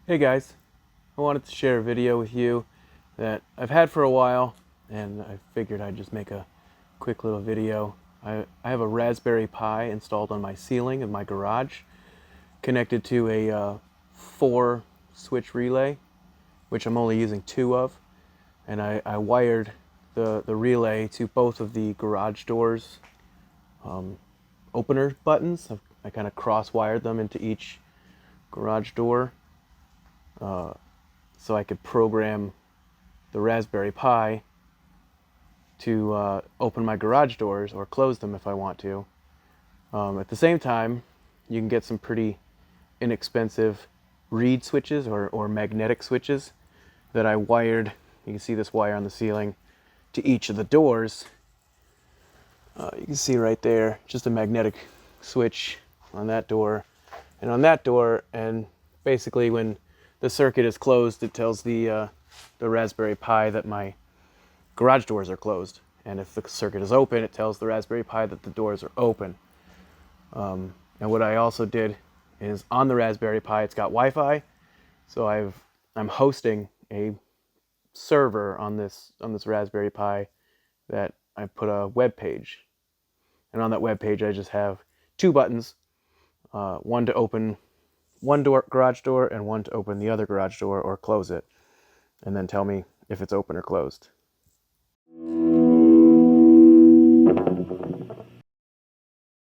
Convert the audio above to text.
Hey guys, I wanted to share a video with you that I've had for a while, and I figured I'd just make a quick little video. I have a Raspberry Pi installed on my ceiling of my garage, connected to a 4 switch relay, which I'm only using 2 of, and I wired the relay to both of the garage doors opener buttons. I kind of cross-wired them into each garage door so I could program the Raspberry Pi to open my garage doors or close them if I want to. At the same time, you can get some pretty inexpensive reed switches or magnetic switches that I wired. You can see this wire on the ceiling to each of the doors. You can see right there, just a magnetic switch on that door and on that door, and basically when the circuit is closed, it tells the Raspberry Pi that my garage doors are closed, and if the circuit is open, it tells the Raspberry Pi that the doors are open. And what I also did is on the Raspberry Pi, it's got Wi-Fi, so I'm hosting a server on this Raspberry Pi that I put a web page, and on that web page I just have 2 buttons, one to open one garage door and one to open the other garage door or close it, and then tell me if it's open or closed.